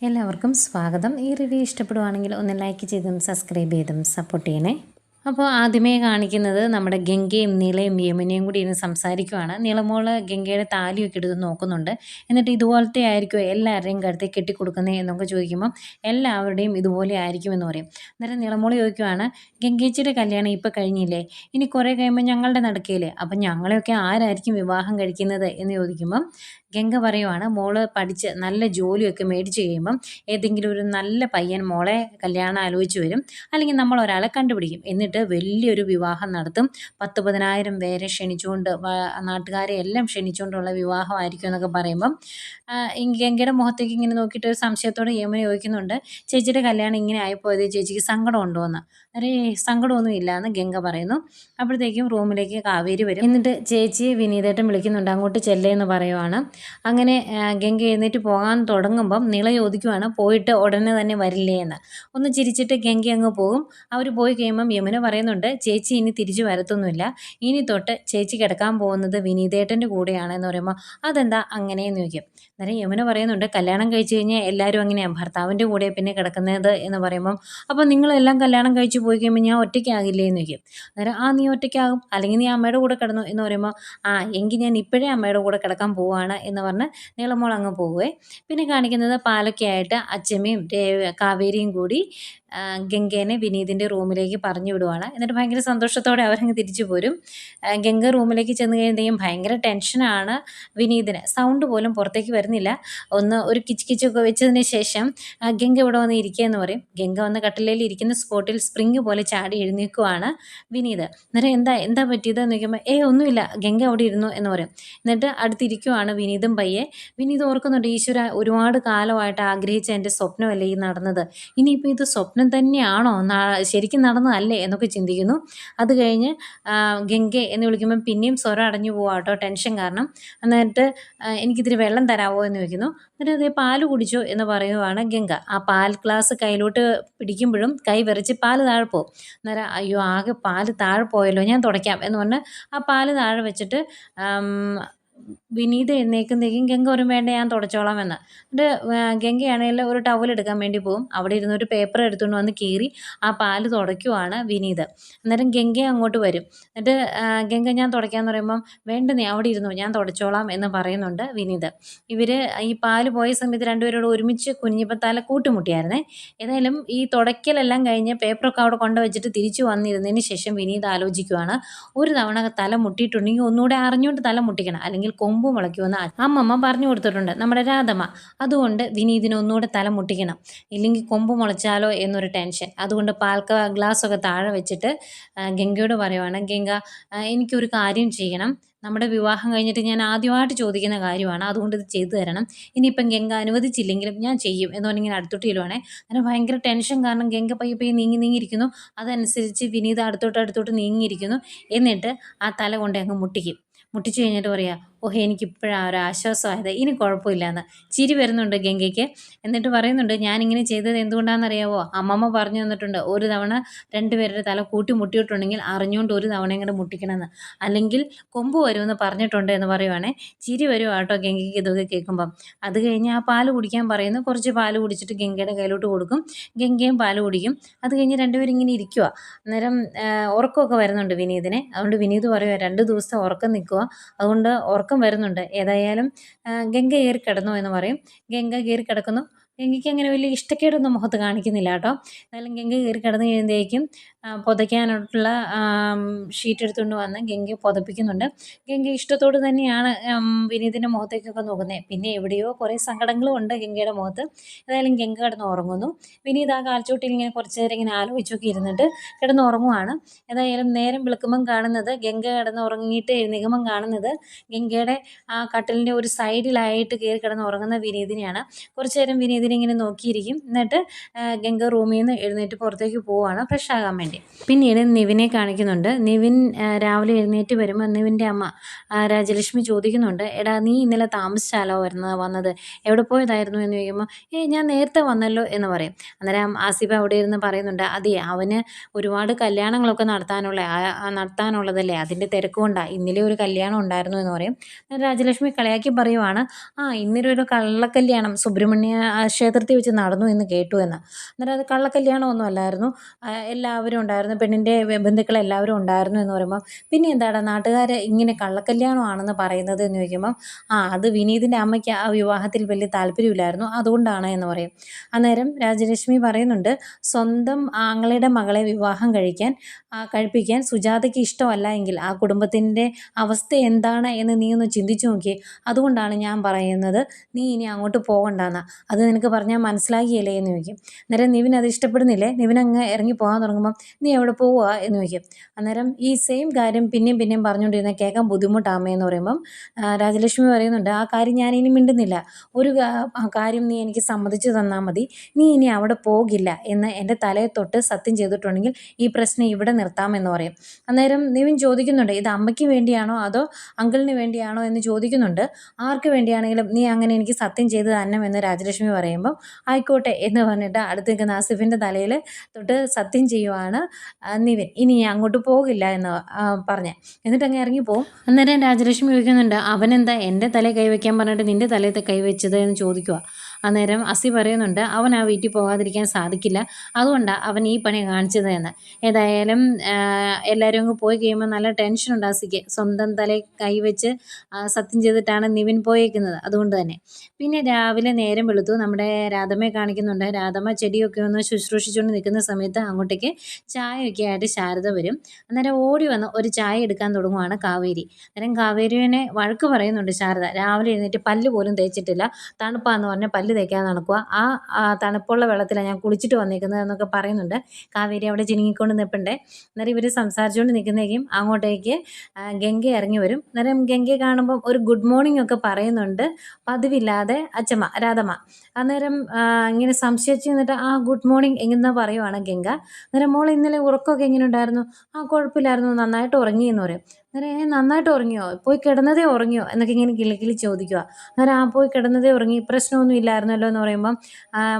എല്ലാവർക്കും സ്വാഗതം. ഈ റിവ്യൂ ഇഷ്ടപ്പെടുവാണെങ്കിൽ ഒന്ന് ലൈക്ക് ചെയ്തും സബ്സ്ക്രൈബ് ചെയ്തും സപ്പോർട്ട് ചെയ്യണേ. അപ്പോൾ ആദ്യമേ കാണിക്കുന്നത് നമ്മുടെ ഗംഗയും നീളയും യമുനയും കൂടി ഇരുന്ന് സംസാരിക്കുവാണ്. നീളമോള് ഗംഗയുടെ താലിയൊക്കെ എടുത്ത് നോക്കുന്നുണ്ട്. എന്നിട്ട് ഇതുപോലത്തെ ആയിരിക്കുമോ എല്ലാവരുടെയും കഴുത്തിൽ കെട്ടിക്കൊടുക്കുന്നത് എന്നൊക്കെ ചോദിക്കുമ്പം എല്ലാവരുടെയും ഇതുപോലെ ആയിരിക്കുമെന്ന് പറയും. അന്നേരം നീളമോള് ചോദിക്കുവാണ്, ഗംഗേച്ചിയുടെ കല്യാണം ഇപ്പോൾ കഴിഞ്ഞില്ലേ, ഇനി കുറേ കഴിയുമ്പോൾ ഞങ്ങളുടെ നടക്കുകയില്ലേ, അപ്പം ഞങ്ങളെയൊക്കെ ആരായിരിക്കും വിവാഹം കഴിക്കുന്നത് എന്ന് ചോദിക്കുമ്പം ഗംഗ പറയുവാണ്, മോള് പഠിച്ച് നല്ല ജോലിയൊക്കെ മേടിച്ച് കഴിയുമ്പം ഏതെങ്കിലും ഒരു നല്ല പയ്യൻ മോളെ കല്യാണം ആലോചിച്ച് വരും, അല്ലെങ്കിൽ നമ്മൾ ഒരാളെ കണ്ടുപിടിക്കും, എന്നിട്ട് വലിയൊരു വിവാഹം നടത്തും, 10,000-10,000 പേരെ ക്ഷണിച്ചുകൊണ്ട് നാട്ടുകാരെ എല്ലാം ക്ഷണിച്ചുകൊണ്ടുള്ള വിവാഹമായിരിക്കും എന്നൊക്കെ പറയുമ്പം ഗംഗയുടെ മുഖത്തേക്ക് ഇങ്ങനെ നോക്കിയിട്ട് ഒരു സംശയത്തോടെ യമുന ചോദിക്കുന്നുണ്ട്, ചേച്ചിയുടെ കല്യാണം ഇങ്ങനെ ആയിപ്പോയത് ചേച്ചിക്ക് സങ്കടം ഉണ്ടോ എന്ന്. സങ്കടമൊന്നും ഇല്ല എന്ന് ഗംഗ പറയുന്നു. അപ്പോഴത്തേക്കും റൂമിലേക്ക് കാവേരി വരും. എന്നിട്ട് ചേച്ചിയെ വിനീതേട്ടൻ വിളിക്കുന്നുണ്ട്, അങ്ങോട്ട് ചെല്ലേ എന്ന് പറയുവാണ്. അങ്ങനെ ഗംഗ എഴുന്നേറ്റ് പോകാൻ തുടങ്ങുമ്പം നിള ചോദിക്കുവാണ്, പോയിട്ട് ഉടനെ തന്നെ വരില്ലേ എന്ന്. ഒന്ന് ചിരിച്ചിട്ട് ഗംഗ അങ്ങ് പോകും. അവർ പോയി കഴിയുമ്പം യമുന പറയുന്നുണ്ട്, ചേച്ചി ഇനി തിരിച്ചു വരത്തൊന്നുമില്ല, ഇനി തൊട്ട് ചേച്ചി കിടക്കാൻ പോകുന്നത് വിനീതേട്ടൻ്റെ കൂടെയാണെന്ന് പറയുമ്പോൾ അതെന്താ അങ്ങനെയെന്ന് ചോദിക്കും. അന്നേരം യമുന പറയുന്നുണ്ട്, കല്യാണം കഴിച്ച് കഴിഞ്ഞാൽ എല്ലാവരും അങ്ങനെയാണ്, ഭർത്താവിൻ്റെ കൂടെ പിന്നെ കിടക്കുന്നത് എന്ന് പറയുമ്പം അപ്പോൾ നിങ്ങളെല്ലാം കല്യാണം കഴിച്ച് പോയി കഴിയുമ്പോൾ ഞാൻ ഒറ്റയ്ക്കാകില്ലേ എന്ന് ചോദിക്കും. അന്നേരം നീ ഒറ്റയ്ക്കാകും, അല്ലെങ്കിൽ നീ അമ്മയുടെ കൂടെ കിടന്നു എന്ന് പറയുമ്പോൾ എങ്കിൽ ഞാൻ ഇപ്പോഴേ അമ്മയുടെ കൂടെ കിടക്കാൻ പോവുകയാണ് എന്ന് പറഞ്ഞ് നീളമോൾ അങ്ങ് പോവുകയെ. പിന്നെ കാണിക്കുന്നത് പാലൊക്കെ ആയിട്ട് അച്ചമ്മയും കാവേരിയും കൂടി ഗംഗേനെ വിനീതിൻ്റെ റൂമിലേക്ക് പറഞ്ഞു വിടുവാണ്. എന്നിട്ട് ഭയങ്കര സന്തോഷത്തോടെ അവരങ്ങ് തിരിച്ചു പോരും. ഗംഗ റൂമിലേക്ക് ചെന്ന് കഴിയുമ്പോഴത്തേക്കും ഭയങ്കര ടെൻഷനാണ് വിനീതിന്. സൗണ്ട് പോലും പുറത്തേക്ക് വരുന്നില്ല. ഒരു കിച്ച് കിച്ചൊക്കെ വെച്ചതിന് ശേഷം ഗംഗ ഇവിടെ വന്ന് ഇരിക്കുക എന്ന് പറയും. ഗംഗ വന്ന് കട്ടിലയിൽ ഇരിക്കുന്ന സ്പോട്ടിൽ സ്പ്രിങ് പോലെ ചാടി എഴുന്നേൽക്കുവാണ് വിനീത്. അന്നേരം എന്താ പറ്റിയത് എന്ന് ചോദിക്കുമ്പോൾ ഒന്നുമില്ല, ഗംഗ അവിടെ ഇരുന്നു എന്ന് പറയും. എന്നിട്ട് അടുത്തിരിക്കുവാണ് വിനീതും പയ്യെ. വിനീത് ഓർക്കുന്നുണ്ട്, ഈശ്വര, ഒരുപാട് കാലമായിട്ട് ആഗ്രഹിച്ച എൻ്റെ സ്വപ്നമല്ലേ ഈ നടന്നത്, ഇനിയിപ്പോൾ ഇത് സ്വപ്നം തന്നെയാണോ, ശരിക്കും നടന്നതല്ലേ എന്നൊക്കെ ചിന്തിക്കുന്നു. അത് കഴിഞ്ഞ് ഗംഗെ എന്ന് വിളിക്കുമ്പം പിന്നെയും സ്വരം അടഞ്ഞു പോവാട്ടോ ടെൻഷൻ കാരണം. എന്നിട്ട് എനിക്കിതിരി വെള്ളം തരാമോ എന്ന് ചോദിക്കുന്നു. എന്നിട്ട് അതേ പാല് കുടിച്ചോ എന്ന് പറയുവാണ് ഗംഗ. ആ പാൽ ഗ്ലാസ് കയ്യിലോട്ട് പിടിക്കുമ്പോഴും കൈ വിറച്ച് പാല് താഴെ പോകും. അന്നേരം അയ്യോ ആകെ പാല് താഴെ പോയല്ലോ, ഞാൻ തുടയ്ക്കാം എന്ന് പറഞ്ഞ് ആ പാല് താഴെ വെച്ചിട്ട് വിനീത് എഴുന്നേൽക്കുന്നതേക്കും ഗംഗ ഒരു വേണ്ട ഞാൻ തുടച്ചോളാം എന്ന്. എന്നിട്ട് ഗംഗയാണെങ്കിൽ ഒരു ടവൽ എടുക്കാൻ വേണ്ടി പോകും. അവിടെ ഇരുന്നൊരു പേപ്പർ എടുത്തുകൊണ്ട് വന്ന് കീറി ആ പാല് തുടയ്ക്കുവാണ് വിനീത്. അന്നേരം ഗംഗ അങ്ങോട്ട് വരും. എന്നിട്ട് ഗംഗ ഞാൻ തുടയ്ക്കാമെന്ന് പറയുമ്പം വേണ്ട, നീ അവിടെ ഇരുന്നു, ഞാൻ തുടച്ചോളാം എന്ന് പറയുന്നുണ്ട് വിനീത്. ഇവർ ഈ പാല് പോയ സമയത്ത് രണ്ടുപേരോട് ഒരുമിച്ച് കുനിഞ്ഞപ്പോൾ തല കൂട്ടുമുട്ടിയായിരുന്നേ. ഏതായാലും ഈ തുടയ്ക്കലെല്ലാം കഴിഞ്ഞ് പേപ്പറൊക്കെ അവിടെ കൊണ്ടുവച്ചിട്ട് തിരിച്ചു വന്നിരുന്നതിന് ശേഷം വിനീത് ആലോചിക്കുവാണ്, ഒരു തവണ തല മുട്ടിയിട്ടുണ്ടെങ്കിൽ ഒന്നുകൂടെ അറിഞ്ഞുകൊണ്ട് തല മുട്ടിക്കണം, അല്ലെങ്കിൽ കൊമ്പ് മുളയ്ക്കുമെന്ന് അമ്മമ്മ പറഞ്ഞു കൊടുത്തിട്ടുണ്ട് നമ്മുടെ രാധമ്മ. അതുകൊണ്ട് വിനീതിന് ഒന്നുകൂടെ തല മുട്ടിക്കണം, ഇല്ലെങ്കിൽ കൊമ്പ് മുളച്ചാലോ എന്നൊരു ടെൻഷൻ. അതുകൊണ്ട് ഗ്ലാസ്സൊക്കെ താഴെ വെച്ചിട്ട് ഗംഗയോട് പറയുവാണ്, ഗംഗ, എനിക്കൊരു കാര്യം ചെയ്യണം, നമ്മുടെ വിവാഹം കഴിഞ്ഞിട്ട് ഞാൻ ആദ്യമായിട്ട് ചോദിക്കുന്ന കാര്യമാണ്, അതുകൊണ്ട് ഇത് ചെയ്തു തരണം, ഇനിയിപ്പം ഗംഗ അനുവദിച്ചില്ലെങ്കിലും ഞാൻ ചെയ്യും എന്ന് പറഞ്ഞിങ്ങനെ അടുത്തോട്ട് ചെല്ലുവാണേ. അങ്ങനെ ഭയങ്കര ടെൻഷൻ കാരണം ഗംഗ പയ്യെ നീങ്ങിയിരിക്കുന്നു. അതനുസരിച്ച് വിനീത് അടുത്തോട്ട് നീങ്ങിയിരിക്കുന്നു. എന്നിട്ട് ആ തല കൊണ്ട് അങ്ങ് മുട്ടിച്ച് കഴിഞ്ഞിട്ട് പറയാം, എനിക്കിപ്പോഴാണ് ഒരു ആശ്വാസമായത്, ഇനി കുഴപ്പമില്ലയെന്ന്. ചിരി വരുന്നുണ്ട് ഗംഗയ്ക്ക്. എന്നിട്ട് പറയുന്നുണ്ട്, ഞാനിങ്ങനെ ചെയ്തത് എന്തുകൊണ്ടാണെന്നറിയാവോ, അമ്മമ്മ പറഞ്ഞു തന്നിട്ടുണ്ട്, ഒരു തവണ രണ്ടുപേരുടെ തല മുട്ടിയിട്ടുണ്ടെങ്കിൽ അറിഞ്ഞുകൊണ്ട് ഒരു തവണ ഇങ്ങോട്ട് മുട്ടിക്കണമെന്ന്, അല്ലെങ്കിൽ കൊമ്പ് വരുമെന്ന് പറഞ്ഞിട്ടുണ്ട് എന്ന് പറയുവാണേ. ചിരി വരും കേട്ടോ ഗംഗയ്ക്ക് ഇതൊക്കെ കേൾക്കുമ്പം. അത് കഴിഞ്ഞ് ആ പാല് കുടിക്കാൻ പറയുന്നു. കുറച്ച് പാല് കുടിച്ചിട്ട് ഗംഗയുടെ കയ്യിലോട്ട് കൊടുക്കും. ഗംഗയും പാല് കുടിക്കും. അത് കഴിഞ്ഞ് രണ്ടുപേരും ഇങ്ങനെ ഇരിക്കുക. അന്നേരം ഉറക്കമൊക്കെ വരുന്നുണ്ട് വിനീതിനെ. അതുകൊണ്ട് വിനീത് പറയുക, 2 ദിവസത്തെ ഉറക്കം നിൽക്കുക, അതുകൊണ്ട് ഉറക്കം വരുന്നുണ്ട്, ഏതായാലും ഗംഗ കയറി കിടന്നു എന്ന് പറയും. ഗംഗ കയറി കിടക്കുന്നു. ഗംഗയ്ക്ക് അങ്ങനെ വലിയ ഇഷ്ടക്കേടൊന്നും മുഖത്ത് കാണിക്കുന്നില്ല കേട്ടോ. എന്നാലും ഗംഗ കയറി കിടന്നു കഴിയുമ്പോഴേക്കും പുതയ്ക്കാനായിട്ടുള്ള ഷീറ്റ് എടുത്തുകൊണ്ട് വന്ന് ഗംഗയെ പുതപ്പിക്കുന്നുണ്ട്. ഗംഗ ഇഷ്ടത്തോട് തന്നെയാണ് വിനീതിൻ്റെ മുഖത്തേക്കൊക്കെ നോക്കുന്നത്. പിന്നെ എവിടെയോ കുറേ സങ്കടങ്ങളും ഉണ്ട് ഗംഗയുടെ മുഖത്ത്. ഏതായാലും ഗംഗ കിടന്ന് ഉറങ്ങുന്നു. വിനീത് ആ കാൽച്ചോട്ടിൽ ഇങ്ങനെ കുറച്ച് നേരം ഇങ്ങനെ ആലോചിച്ചൊക്കെ ഇരുന്നിട്ട് കിടന്ന് ഉറങ്ങുവാണ്. ഏതായാലും നേരം വെളുക്കുമ്പം കാണുന്നത്, ഗംഗ കിടന്ന് ഉറങ്ങിയിട്ട് എഴുന്നേൽക്കുമ്പം കാണുന്നത് ഗംഗയുടെ ആ കട്ടിലിൻ്റെ ഒരു സൈഡിലായിട്ട് കയറി കിടന്ന് ഉറങ്ങുന്ന വിനീതിനെയാണ്. കുറച്ച് നേരം വിനീതിനെ ഇങ്ങനെ നോക്കിയിരിക്കും. എന്നിട്ട് ഗംഗ റൂമിൽ നിന്ന് എഴുന്നേറ്റ് പുറത്തേക്ക് പോവുകയാണ് ഫ്രഷ് ആകാൻ വേണ്ടി. പിന്നീട് നിവിനെ കാണിക്കുന്നുണ്ട്. നിവിൻ രാവിലെ എഴുന്നേറ്റ് വരുമ്പോൾ നിവിൻ്റെ അമ്മ രാജലക്ഷ്മി ചോദിക്കുന്നുണ്ട്, എടാ നീ ഇന്നലെ താമസിച്ചാലോ വന്നത്, എവിടെ പോയതായിരുന്നു എന്ന് ചോദിക്കുമ്പോൾ ഞാൻ നേരത്തെ വന്നല്ലോ എന്ന് പറയും. അന്നേരം ആസിഫ അവിടെ ഇരുന്ന് പറയുന്നുണ്ട്, അതെ, അവന് ഒരുപാട് കല്യാണങ്ങളൊക്കെ നടത്താനുള്ളതല്ലേ, അതിൻ്റെ തിരക്ക് കൊണ്ടാണ്, ഇന്നലെ ഒരു കല്യാണം ഉണ്ടായിരുന്നു എന്ന് പറയും. രാജലക്ഷ്മി കളിയാക്കി പറയുവാണ്, ഇന്നലെ ഒരു കള്ളക്കല്യാണം സുബ്രഹ്മണ്യ ക്ഷേത്രത്തിൽ വെച്ച് നടന്നു എന്ന് കേട്ടു എന്ന്. അന്നേരം അത് കള്ളക്കല്യാണമൊന്നും അല്ലായിരുന്നു, എല്ലാവരും ഉണ്ടായിരുന്നു, പെണ്ണിൻ്റെ ബന്ധുക്കളെല്ലാവരും ഉണ്ടായിരുന്നു എന്ന് പറയുമ്പം പിന്നെ എന്താണ് നാട്ടുകാർ ഇങ്ങനെ കള്ളക്കല്യാണമാണെന്ന് പറയുന്നത് എന്ന് ചോദിക്കുമ്പം അത് വിനീതിൻ്റെ അമ്മയ്ക്ക് ആ വിവാഹത്തിൽ വലിയ താല്പര്യമില്ലായിരുന്നു, അതുകൊണ്ടാണ് എന്ന് പറയും. അന്നേരം രാജലക്ഷ്മി പറയുന്നുണ്ട്, സ്വന്തം ആങ്ങളയുടെ മകളെ വിവാഹം കഴിപ്പിക്കാൻ സുജാതയ്ക്ക് ഇഷ്ടമല്ല എങ്കിൽ ആ കുടുംബത്തിൻ്റെ അവസ്ഥ എന്താണ് എന്ന് നീ ഒന്ന് ചിന്തിച്ചു നോക്കിയേ. അതുകൊണ്ടാണ് ഞാൻ പറയുന്നത് നീ ഇനി അങ്ങോട്ട് പോകണ്ടെന്ന്. അത് നിനക്ക് പറഞ്ഞാൽ മനസ്സിലാകിയല്ലേ എന്ന് ചോദിക്കും. അന്നേരം നിവിൻ അത് ഇഷ്ടപ്പെടുന്നില്ലേ, നിവിൻ അങ്ങ് ഇറങ്ങി പോകാൻ തുടങ്ങുമ്പം നീ എവിടെ പോവുക എന്ന് ചോദിക്കും. അന്നേരം ഈ സെയിം കാര്യം പിന്നെയും പിന്നെയും പറഞ്ഞുകൊണ്ടിരുന്ന കേൾക്കാൻ ബുദ്ധിമുട്ടാമേ എന്ന് പറയുമ്പം രാജലക്ഷ്മി പറയുന്നുണ്ട്, ആ കാര്യം ഞാനിനി മിണ്ടുന്നില്ല, ഒരു കാര്യം നീ എനിക്ക് സമ്മതിച്ചു തന്നാൽ മതി, നീ ഇനി അവിടെ പോകില്ല എന്ന് എൻ്റെ തലയെ തൊട്ട് സത്യം ചെയ്തിട്ടുണ്ടെങ്കിൽ ഈ പ്രശ്നം ഇവിടെ നിർത്താമെന്ന് പറയും. അന്നേരം നിവിൻ ചോദിക്കുന്നുണ്ട്, ഇത് അമ്മയ്ക്ക് വേണ്ടിയാണോ അതോ അങ്കിളിന് വേണ്ടിയാണോ എന്ന് ചോദിക്കുന്നുണ്ട്. ആർക്ക് വേണ്ടിയാണെങ്കിലും നീ അങ്ങനെ എനിക്ക് സത്യം ചെയ്ത് തന്നെമെന്ന് രാജലക്ഷ്മി പറയുമ്പം ആയിക്കോട്ടെ എന്ന് പറഞ്ഞിട്ട് അടുത്ത് നിൽക്കുന്ന ആസിഫിൻ്റെ തലയിൽ തൊട്ട് സത്യം ചെയ്യുവാണ് നിവിൻ, ഇനി ഞാൻ അങ്ങോട്ട് പോകില്ല എന്ന് പറഞ്ഞ്. എന്നിട്ട് അങ്ങ് ഇറങ്ങിപ്പോവും. അന്നേരം രാജലക്ഷ്മി ചോദിക്കുന്നുണ്ട്, അവനെന്താ എൻ്റെ തലയിൽ കൈവയ്ക്കാൻ പറഞ്ഞിട്ട് നിൻ്റെ തലയിൽ കൈവച്ചത് എന്ന് ചോദിക്കുക. അന്നേരം അസി പറയുന്നുണ്ട്, അവൻ ആ വീട്ടിൽ പോകാതിരിക്കാൻ സാധിക്കില്ല, അതുകൊണ്ടാണ് അവൻ ഈ പണി കാണിച്ചത് എന്ന്. ഏതായാലും എല്ലാവരും അങ്ങ് പോയി കഴിയുമ്പോൾ നല്ല ടെൻഷനുണ്ട് അസിക്ക്. സ്വന്തം തലയിൽ കൈവച്ച് സത്യം ചെയ്തിട്ടാണ് നിവിൻ പോയേക്കുന്നത്, അതുകൊണ്ട് തന്നെ. പിന്നെ രാവിലെ നേരം വെളുത്തു, നമ്മുടെ രാധമ്മയെ കാണിക്കുന്നുണ്ട്. രാധമ്മ ചെടിയൊക്കെ ഒന്ന് ശുശ്രൂഷിച്ചുകൊണ്ട് നിൽക്കുന്ന സമയത്ത് അങ്ങോട്ടേക്ക് ചായയൊക്കെ ആയിട്ട് ശാരദ വരും. അന്നേരം ഓടി വന്ന് ഒരു ചായ എടുക്കാൻ തുടങ്ങുവാണ് കാവേരി. അന്നേരം കാവേരിനെ വഴക്ക് പറയുന്നുണ്ട് ശാരദ, രാവിലെ എഴുന്നേറ്റ് പല്ല് പോലും തേച്ചിട്ടില്ല, തണുപ്പാന്ന് പറഞ്ഞാൽ പല്ല് തേക്കാതെ നടക്കുക, ആ തണുപ്പുള്ള വെള്ളത്തിലാണ് ഞാൻ കുളിച്ചിട്ട് വന്നിരിക്കുന്നത് എന്നൊക്കെ പറയുന്നുണ്ട്. കാവേരി അവിടെ ചിനുങ്ങിക്കൊണ്ട് നിൽപ്പുണ്ടേ. അന്നേരം ഇവർ സംസാരിച്ചുകൊണ്ട് നിൽക്കുന്നേക്കും അങ്ങോട്ടേക്ക് ഗംഗ ഇറങ്ങി വരും. അന്നേരം ഗംഗയെ കാണുമ്പം ഒരു ഗുഡ് മോർണിംഗ് ഒക്കെ പറയുന്നുണ്ട്, പതിവില്ലാതെ അച്ചമ്മ രാധമ്മ. അന്നേരം ഇങ്ങനെ സംശയിച്ച് നിന്നിട്ട് ഗുഡ് മോർണിംഗ് എങ്ങനെ പറയുവാണ് ഗംഗ. അന്നേരം മോൾ ഇന്നലെ ഉറക്കമൊക്കെ എങ്ങനെ ഉണ്ടായിരുന്നു? കുഴപ്പമില്ലായിരുന്നു, നന്നായിട്ട് ഉറങ്ങി എന്ന് പറയും. അന്നേരം നന്നായിട്ട് ഉറങ്ങിയോ, പോയി കിടന്നതേ ഉറങ്ങിയോ എന്നൊക്കെ ഇങ്ങനെ കിളി ചോദിക്കുക. അന്നേരം പോയി കിടന്നതേ ഉറങ്ങി, പ്രശ്നമൊന്നും ഇല്ലായിരുന്നല്ലോ എന്ന് പറയുമ്പം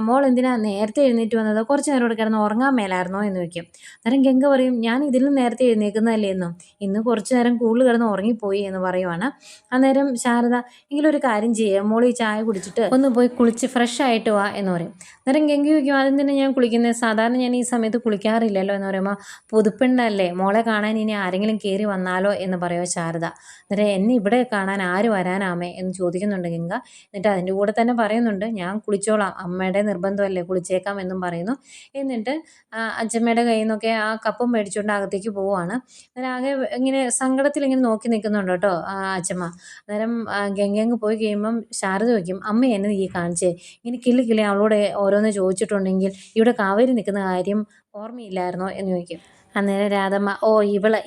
മോൾ എന്തിനാ നേരത്തെ എഴുന്നേറ്റ് വന്നത്, കുറച്ച് നേരം കൂടെ കിടന്ന് ഉറങ്ങാൻ മേലായിരുന്നോ എന്ന് ചോദിക്കും. അന്നേരം ഗംഗ പറയും, ഞാൻ ഇതിലും നേരത്തെ എഴുന്നേൽക്കുന്നതല്ലേ എന്നും, ഇന്ന് കുറച്ച് നേരം കൂടുതൽ കിടന്ന് ഉറങ്ങിപ്പോയി എന്ന് പറയുവാണ്. അന്നേരം ശാരദ, എങ്കിലൊരു കാര്യം ചെയ്യുക, മോൾ ഈ ചായ കുടിച്ചിട്ട് ഒന്ന് പോയി കുളിച്ച് ഫ്രഷ് ആയിട്ട് വാ എന്ന് പറയും. അന്നേരം ഗംഗ ചോദിക്കും, ആദ്യം തന്നെ ഞാൻ കുളിക്കുന്നത്, സാധാരണ ഞാൻ ഈ സമയത്ത് കുളിക്കാറില്ലല്ലോ എന്ന് പറയുമ്പോൾ, പുതുപ്പെണ്ണല്ലേ, മോളെ കാണാൻ ഇനി ആരെങ്കിലും കയറി വന്നാലോ എന്ന് പറയുമോ ശാരദ. അന്നേരം എന്നെ ഇവിടെ കാണാൻ ആര് വരാനാമേ എന്ന് ചോദിക്കുന്നുണ്ട് ഗംഗ. എന്നിട്ട് അതിൻ്റെ കൂടെ തന്നെ പറയുന്നുണ്ട്, ഞാൻ കുളിച്ചോളാം, അമ്മയുടെ നിർബന്ധമല്ലേ, കുളിച്ചേക്കാം എന്നും പറയുന്നു. എന്നിട്ട് അച്ഛമ്മയുടെ കയ്യിൽ നിന്നൊക്കെ ആ കപ്പും മേടിച്ചുകൊണ്ട് അകത്തേക്ക് പോവുകയാണ്. അന്നേരം ആകെ ഇങ്ങനെ സങ്കടത്തിൽ ഇങ്ങനെ നോക്കി നിൽക്കുന്നുണ്ട് കേട്ടോ അച്ഛമ്മ. അന്നേരം ഗംഗ അങ്ങ് പോയി കഴിയുമ്പം ശാരദ ചോദിക്കും, അമ്മ എന്നെ നീ കാണിച്ചേ, ഇങ്ങനെ കിള്ളി അവളോട് ഓരോന്ന് ചോദിച്ചിട്ടുണ്ടെങ്കിൽ ഇവിടെ കാവേരി നിൽക്കുന്ന കാര്യം ഓർമ്മയില്ലായിരുന്നോ എന്ന് ചോദിക്കും. അന്നേരം രാധമ്മ,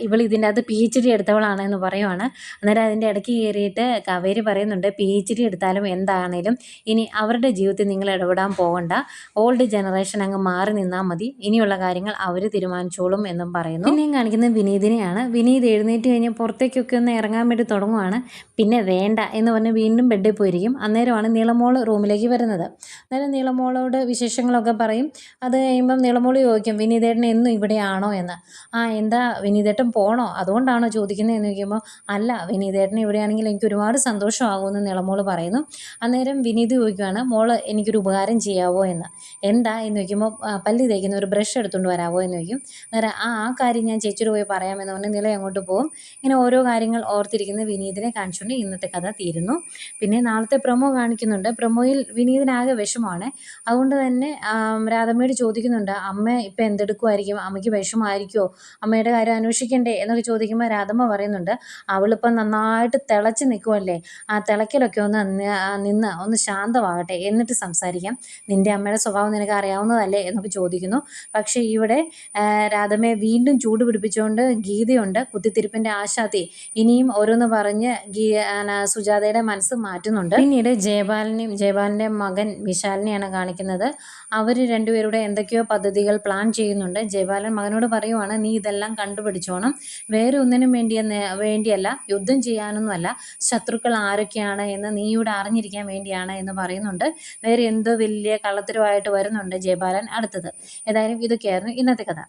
ഇവൾ ഇതിൻ്റെ അകത്ത് PhD എടുത്തവളാണ് എന്ന് പറയുവാണ്. അന്നേരം അതിൻ്റെ ഇടയ്ക്ക് കയറിയിട്ട് കാവേരി പറയുന്നുണ്ട്, PhD എടുത്താലും എന്താണേലും ഇനി അവരുടെ ജീവിതത്തിൽ നിങ്ങൾ ഇടപെടാൻ പോകണ്ട, ഓൾഡ് ജനറേഷൻ അങ്ങ് മാറി നിന്നാൽ മതി, ഇനിയുള്ള കാര്യങ്ങൾ അവർ തീരുമാനിച്ചോളും എന്നും പറയുന്നു. പിന്നെയും കാണിക്കുന്നത് വിനീതിനെയാണ്. വിനീത് എഴുന്നേറ്റ് കഴിഞ്ഞ് പുറത്തേക്കൊക്കെ ഒന്ന് ഇറങ്ങാൻ വേണ്ടി തുടങ്ങുവാണ്. പിന്നെ വേണ്ട എന്ന് പറഞ്ഞ് വീണ്ടും ബെഡിൽ പോയിരിക്കും. അന്നേരമാണ് നീളമോൾ റൂമിലേക്ക് വരുന്നത്. അന്നേരം നീളമോളോട് വിശേഷങ്ങളൊക്കെ പറയും. അത് കഴിയുമ്പം നീളമോൾ ചോദിക്കും, വിനീതേട്ടൻ എന്നും ഇവിടെയാണോ എന്ന്. എന്താ വിനീതേട്ടൻ പോണോ, അതുകൊണ്ടാണോ ചോദിക്കുന്നത് എന്ന് ചോദിക്കുമ്പോൾ, അല്ല, വിനീതേട്ടൻ ഇവിടെയാണെങ്കിൽ എനിക്ക് ഒരുപാട് സന്തോഷമാകുമെന്ന് നീളമോൾ പറയുന്നു. അന്നേരം വിനീത് ചോദിക്കുകയാണ്, മോൾ എനിക്കൊരു ഉപകാരം ചെയ്യാവോ എന്ന്. എന്താ എന്ന് ചോദിക്കുമ്പോൾ, പല്ല് തേക്കുന്ന ഒരു ബ്രഷ് എടുത്തുകൊണ്ട് വരാവോ എന്ന് ചോദിക്കും. അന്നേരം ആ കാര്യം ഞാൻ ചേച്ചിയോട് പോയി പറയാമെന്ന് പറഞ്ഞ് നില അങ്ങോട്ട് പോകും. ഇങ്ങനെ ഓരോ കാര്യങ്ങൾ ഓർത്തിരിക്കുന്ന വിനീതിനെ കാണിച്ചുകൊണ്ട് ഇന്നത്തെ കഥ തീരുന്നു. പിന്നെ നാളത്തെ പ്രൊമോ കാണിക്കുന്നുണ്ട്. പ്രൊമോയിൽ വിനീതിനാകെ വിഷമമാണ്. അതുകൊണ്ട് തന്നെ രാധമ്മയോട് ചോദിക്കുന്നുണ്ട്, അമ്മ ഇപ്പം എന്തെടുക്കുമായിരിക്കും, അമ്മയ്ക്ക് വിഷമമായിരിക്കുമോ, അമ്മയുടെ കാര്യം അന്വേഷിക്കണ്ടേ എന്നൊക്കെ ചോദിക്കുമ്പോൾ രാധമ്മ പറയുന്നുണ്ട്, അവളിപ്പം നന്നായിട്ട് തിളച്ച് നിൽക്കുമല്ലേ, ആ തിളക്കലൊക്കെ ഒന്ന് ശാന്തമാകട്ടെ എന്നിട്ട് സംസാരിക്കാം, നിൻ്റെ അമ്മയുടെ സ്വഭാവം നിനക്ക് അറിയാവുന്നതല്ലേ എന്നൊക്കെ ചോദിക്കുന്നു. പക്ഷേ ഇവിടെ രാധമ്മയെ വീണ്ടും ചൂട് പിടിപ്പിച്ചുകൊണ്ട് ഗീതയുണ്ട്. കുത്തിത്തിരിപ്പിൻ്റെ ആശാത്തി ഇനിയും ഓരോന്ന് പറഞ്ഞ് സുജാതയുടെ മനസ്സ് മാറ്റുന്നുണ്ട്. പിന്നീട് ജയപാലിൻ്റെ മകൻ വിശാലിനെയാണ് കാണിക്കുന്നത്. അവർ രണ്ടുപേരുടെ എന്തൊക്കെയോ പദ്ധതികൾ പ്ലാൻ ചെയ്യുന്നുണ്ട്. ജയപാലൻ മകനോട് പറയുവാണ്, നീ ഇതെല്ലാം കണ്ടുപിടിച്ചോണം, വേറെ ഒന്നിനും വേണ്ടിയല്ല, യുദ്ധം ചെയ്യാനൊന്നുമല്ല, ശത്രുക്കൾ ആരൊക്കെയാണ് എന്ന് നീ ഇവിടെ അറിഞ്ഞിരിക്കാൻ വേണ്ടിയാണ് എന്ന് പറയുന്നുണ്ട്. വേറെ എന്തോ വലിയ കള്ളത്തരമായിട്ട് വരുന്നുണ്ട് ജയപാലൻ അടുത്തത്. ഏതായാലും ഇതൊക്കെയായിരുന്നു ഇന്നത്തെ കഥ.